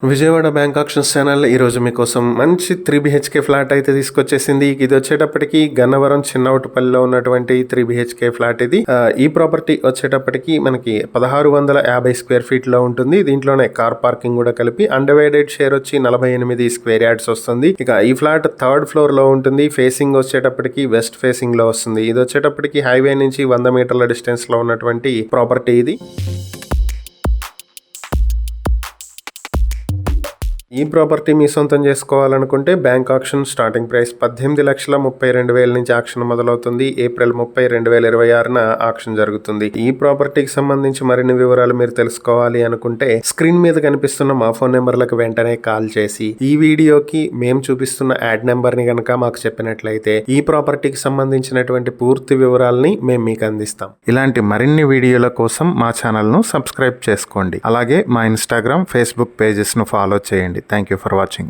Vijayawada bank actions channel ఈరోజు మీకోసం మంచి 3 BHK ఫ్లాట్ అయితే తీసుకొచ్చేసింది. ఇది వచ్చేటప్పటికి గన్నవరం చిన్నవటపల్లిలో ఉన్నటువంటి 3 BHK ఫ్లాట్ ఇది. ఈ ప్రాపర్టీ వచ్చేటప్పటికి మనకి 1650 స్క్వేర్ ఫీట్ లో ఉంటుంది. దీంట్లోనే కార్ పార్కింగ్ కూడా కలిపి అన్డివైడెడ్ షేర్ వచ్చి 48 స్క్వేర్ యార్డ్స్ వస్తుంది. ఇక ఈ ఫ్లాట్ 3rd ఫ్లోర్ లో ఉంటుంది. ఫేసింగ్ వచ్చేటప్పటికి వెస్ట్ ఫేసింగ్ లో వస్తుంది. ఇది వచ్చేటప్పటికి హైవే నుంచి 100 మీటర్ల డిస్టెన్స్ లో ఉన్నటువంటి ప్రాపర్టీ ఇది. ఈ ప్రాపర్టీ మీ సొంతం చేసుకోవాలనుకుంటే బ్యాంక్ ఆక్షన్ స్టార్టింగ్ ప్రైస్ 18,32,000 నుంచి ఆక్షన్ మొదలవుతుంది. ఏప్రిల్ 30, 2026న ఆక్షన్ జరుగుతుంది. ఈ ప్రాపర్టీకి సంబంధించి మరిన్ని వివరాలు మీరు తెలుసుకోవాలి అనుకుంటే స్క్రీన్ మీద కనిపిస్తున్న మా ఫోన్ నెంబర్లకు వెంటనే కాల్ చేసి ఈ వీడియోకి మేము చూపిస్తున్న యాడ్ నెంబర్ ని కనుక మాకు చెప్పినట్లయితే ఈ ప్రాపర్టీకి సంబంధించినటువంటి పూర్తి వివరాలని మేము మీకు అందిస్తాం. ఇలాంటి మరిన్ని వీడియోల కోసం మా ఛానల్ ను సబ్స్క్రైబ్ చేసుకోండి. అలాగే మా ఇన్స్టాగ్రామ్, ఫేస్బుక్ పేజెస్ ను ఫాలో చేయండి. Thank you for watching.